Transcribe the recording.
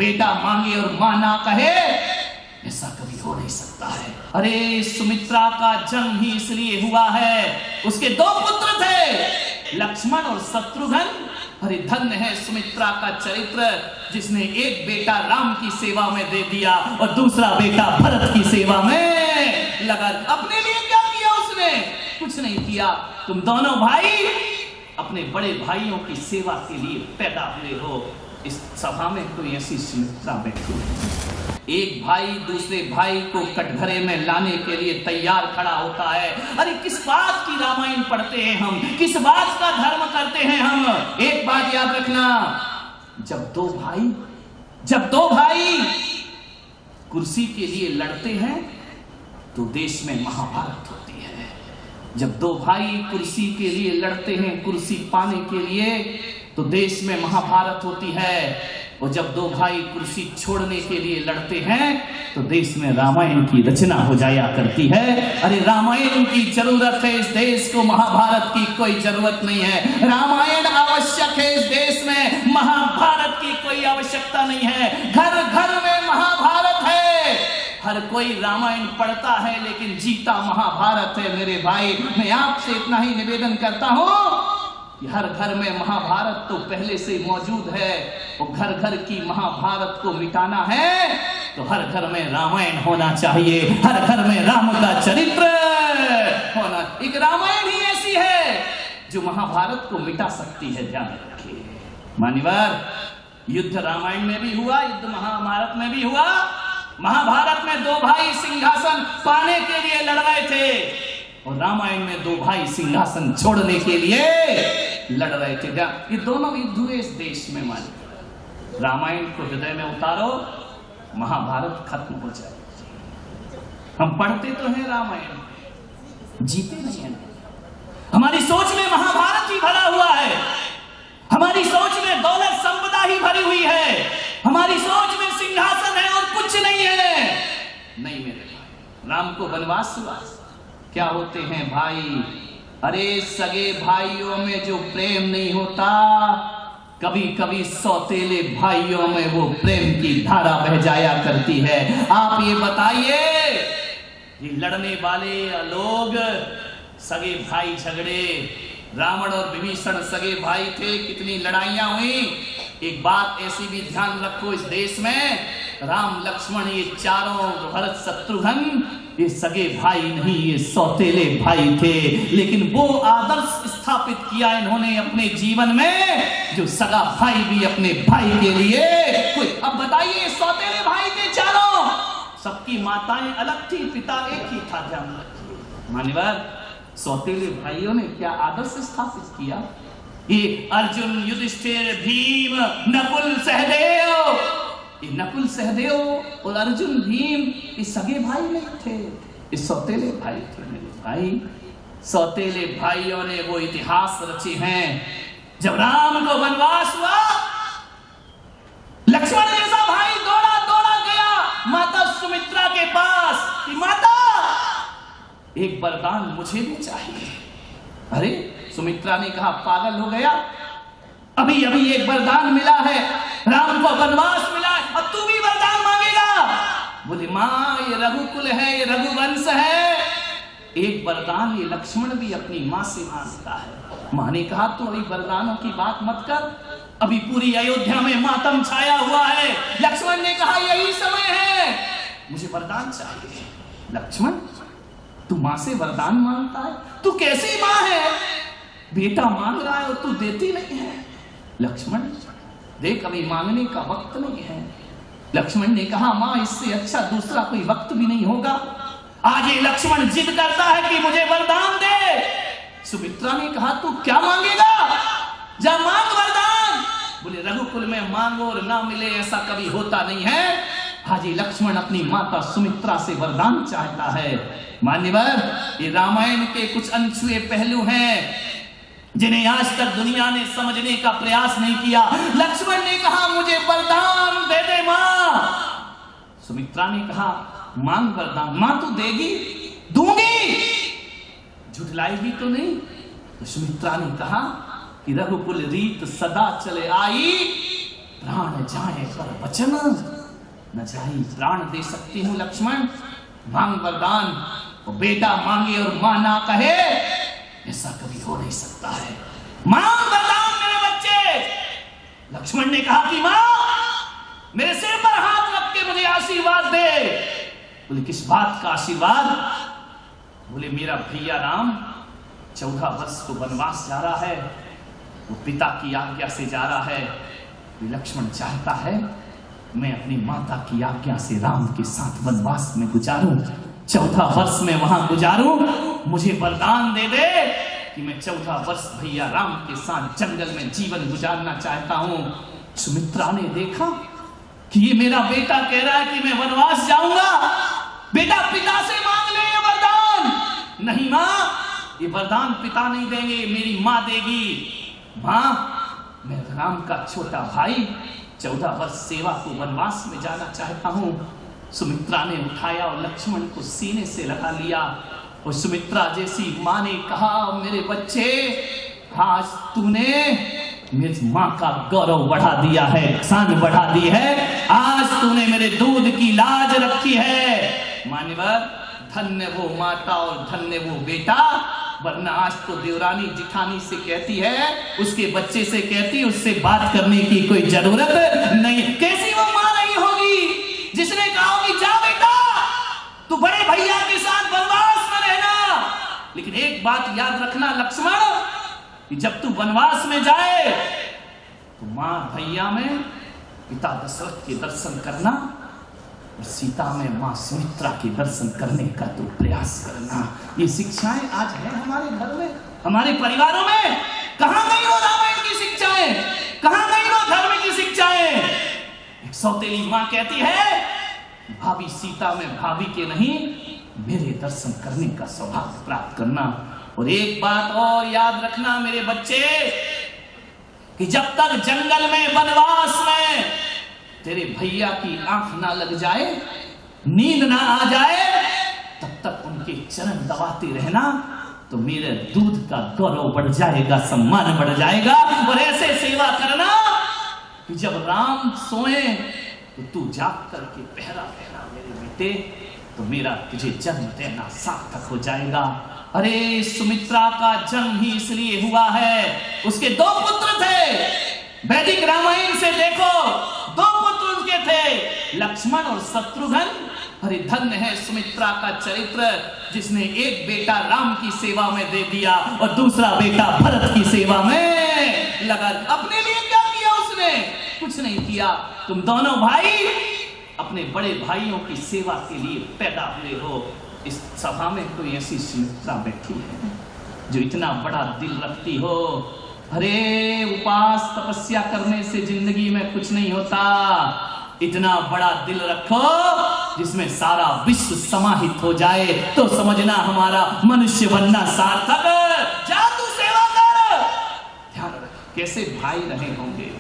बेटा मांगे और मां ना कहे, ऐसा कभी हो नहीं सकता है। अरे सुमित्रा का जन्म ही इसलिए हुआ है, उसके 2 पुत्र थे, लक्ष्मण और शत्रुघ्न। अरे धन्य है सुमित्रा का चरित्र, जिसने एक बेटा राम की सेवा में दे दिया और दूसरा बेटा भरत की सेवा में लगा। अपने लिए क्या किया उसने? कुछ नहीं किया। तुम दोनों भाई अपने बड़े भाइयों की सेवा के लिए पैदा हुए हो। इस सभा में कोई ऐसी सुमित्रा बैठी है, एक भाई दूसरे भाई को कटघरे में लाने के लिए तैयार खड़ा होता है। अरे किस बात की रामायण पढ़ते हैं हम, किस बात का धर्म करते हैं हम? एक बात याद रखना, जब दो भाई कुर्सी के लिए लड़ते हैं तो देश में महाभारत होती है। जब 2 भाई कुर्सी के लिए लड़ते हैं, कुर्सी पाने के लिए, तो देश में महाभारत होती है। और जब 2 भाई कुर्सी छोड़ने के लिए लड़ते हैं तो देश में रामायण की रचना हो जाया करती है। अरे रामायण की जरूरत है इस देश को, महाभारत की कोई जरूरत नहीं है। रामायण आवश्यक है इस देश में, महाभारत की कोई आवश्यकता नहीं है। घर घर में महाभारत है, हर कोई रामायण पढ़ता है लेकिन जीता महाभारत है। मेरे भाई, मैं आपसे इतना ही निवेदन करता हूं, हर घर में महाभारत तो पहले से मौजूद है, और घर घर की महाभारत को मिटाना है तो हर घर में रामायण होना चाहिए, हर घर में राम का चरित्र होना। एक रामायण ही ऐसी है जो महाभारत को मिटा सकती है, ध्यान रखिए। मान्यवर, युद्ध रामायण में भी हुआ, युद्ध महाभारत में भी हुआ। महाभारत में 2 भाई सिंहासन पाने के लिए लड़ रहे थे और रामायण में 2 भाई सिंहासन छोड़ने के लिए लड़ रहे थे। ये दोनों युद्ध हुए इस देश में। मान रामायण को हृदय में उतारो, महाभारत खत्म हो जाए। हम पढ़ते तो हैं रामायण, जीते नहीं हैं। हमारी सोच में महाभारत ही भरा हुआ है, हमारी सोच में दौलत संपदा ही भरी हुई है, हमारी सोच में सिंहासन है और कुछ नहीं है। नहीं मेरे भाई, राम को वनवास हुआ, क्या होते हैं भाई? अरे सगे भाइयों में जो प्रेम नहीं होता, कभी कभी सौतेले भाइयों में वो प्रेम की धारा बह जाया करती है। आप ये बताइए, ये लड़ने वाले लोग सगे भाई झगड़े, रावण और विभीषण सगे भाई थे, कितनी लड़ाइयां हुई। एक बात ऐसी भी ध्यान रखो, इस देश में राम लक्ष्मण ये चारों, भरत शत्रुघ्न, ये सगे भाई नहीं, ये सौतेले भाई थे। लेकिन वो आदर्श स्थापित किया इन्होंने अपने जीवन में जो सगा भाई भी अपने भाई के लिए कोई। अब बताइए, सौतेले भाई थे चारों, सबकी माताएं अलग थी, पिता एक ही था, ध्यान रखिए। मान्यवर, सौतेले भाइयों ने क्या आदर्श स्थापित किया? ये अर्जुन, युधिष्ठिर, भीम, नकुल, सहदेव, ये नकुल, सहदेव और अर्जुन, भीम, ये सगे भाई नहीं थे, ये सौतेले भाई थे। मेरे भाई, सौतेले भाइयों ने वो इतिहास रचे हैं। जब राम को वनवास हुआ, लक्ष्मण जैसा भाई दौड़ा दौड़ा गया माता सुमित्रा के पास कि माता, एक वरदान मुझे भी चाहिए। अरे सुमित्रा ने कहा, पागल हो गया, अभी अभी एक वरदान मिला है, राम को वनवास मिला है, अब तू भी वरदान मांगेगा? बोले मां, ये रघुकुल है, ये रघुवंश है, एक वरदान ये लक्ष्मण भी अपनी मां से मांगता है। मां ने कहा, तू अभी वरदानों की बात मत कर, अभी पूरी अयोध्या में मातम छाया हुआ है। लक्ष्मण ने कहा, यही समय है, मुझे वरदान चाहिए। लक्ष्मण, तू मां से वरदान मांगता है? तू कैसी मां है, बेटा मांग रहा है और तू देती नहीं है। लक्ष्मण देख, अभी मांगने का वक्त नहीं है। लक्ष्मण ने कहा, मां, इससे अच्छा दूसरा कोई वक्त भी नहीं होगा। आज ये लक्ष्मण जिद करता है कि मुझे वरदान दे। सुमित्रा ने कहा, तू क्या मांगेगा? जा मांग वरदान। बोले, रघुकुल में मांगो और ना मिले, ऐसा कभी होता नहीं है। हाजी लक्ष्मण अपनी माता सुमित्रा से वरदान चाहता है। मान्यवर, ये रामायण के कुछ अनछुए पहलू हैं जिन्हें आज तक दुनिया ने समझने का प्रयास नहीं किया। लक्ष्मण ने कहा, मुझे वरदान दे दे मां। सुमित्रा ने कहा, मांग वरदान। मां, तू देगी? दूंगी, झुठलाएगी तो नहीं? तो सुमित्रा ने कहा कि रघुकुल रीत सदा चले आई, प्राण जाए पर वचन न जाई। प्राण दे सकती हूँ लक्ष्मण, मांग वरदान। वो बेटा मांगे और मां ना कहे, ऐसा कभी हो नहीं सकता है। मांग वरदान मेरे बच्चे। लक्ष्मण ने कहा कि मां मेरे सिर पर हाथ रख के मुझे आशीर्वाद दे। बोले किस बात का आशीर्वाद? बोले मेरा भैया राम 14 वर्ष को वनवास जा रहा है, वो पिता की आज्ञा से जा रहा है। लक्ष्मण चाहता है मैं अपनी माता की आज्ञा से राम के साथ वनवास में गुजारूं, 14 वर्ष में वहां गुजारूं। मुझे वरदान दे दे कि मैं 14 वर्ष भैया राम के साथ जंगल में जीवन गुजारना चाहता हूं। सुमित्रा ने देखा कि ये मेरा बेटा कह रहा है कि मैं वनवास जाऊंगा, बेटा पिता से मांग ले ये वरदान। नहीं मां, ये वरदान पिता नहीं देंगे, मेरी मां देगी। मां मैं राम का छोटा भाई 14 वर्ष सेवा को वनवास में जाना चाहता हूं। सुमित्रा ने उठाया और लक्ष्मण को सीने से लगा लिया। और सुमित्रा जैसी मां ने कहा मेरे बच्चे आज तूने मेरी मां का गौरव बढ़ा दिया है, शान बढ़ा दी है। आज तूने मेरे दूध की लाज रखी है। मान्यवर धन्य वो माता और धन्य वो बेटा, वरना आज तो देवरानी जिठानी से कहती है, उसके बच्चे से कहती, उससे बात करने की कोई जरूरत नहीं। कैसी वो मां नहीं होगी जिसने कहा कि जा बेटा तू बड़े भैया के साथ वनवास में रहना। लेकिन एक बात याद रखना लक्ष्मण, कि जब तू वनवास में जाए तो मां भैया में पिता दशरथ के दर्शन करना और सीता में मां सुमित्रा के दर्शन करने का तो प्रयास करना। ये शिक्षाएं आज है हमारे घर में, हमारे परिवारों में। कहां गई वो रामायण की शिक्षाएं, कहां गई वो धर्म की शिक्षाएं? एक सौतेली मां कहती है भाभी सीता में भाभी के नहीं, मेरे दर्शन करने का सौभाग्य प्राप्त करना। और एक बात और याद रखना मेरे बच्चे, कि जब तक जंगल में वनवास में तेरे भैया की आंख ना लग जाए, नींद ना आ जाए, तब तक उनके चरण दबाते रहना, तो मेरे दूध का गौरव बढ़ जाएगा, सम्मान बढ़ जाएगा। और ऐसे सेवा करना कि जब राम सोए तो तू जाग करके पहरा देना मेरे बेटे, तो मेरा तुझे जन्म देना सार्थक हो जाएगा। अरे सुमित्रा का जन्म ही इसलिए हुआ है, उसके 2 पुत्र थे। वैदिक रामायण से देखो 2 पुत्र उनके थे, लक्ष्मण और शत्रुघ्न। अरे धन्य है सुमित्रा का चरित्र, जिसने एक बेटा राम की सेवा में दे दिया और दूसरा बेटा भरत की सेवा में लगा। अपने लिए क्या किया उसने? कुछ नहीं किया। तुम दोनों भाई अपने बड़े भाइयों की सेवा के लिए पैदा हुए हो। इस सभा में कोई ऐसी सुमित्रा बैठी है जो इतना बड़ा दिल रखती हो? अरे उपास तपस्या करने से जिंदगी में कुछ नहीं होता। इतना बड़ा दिल रखो जिसमें सारा विश्व समाहित हो जाए, तो समझना हमारा मनुष्य बनना सार्थक। जा तू सेवा कर। ध्यान रख कैसे भाई रहे होंगे।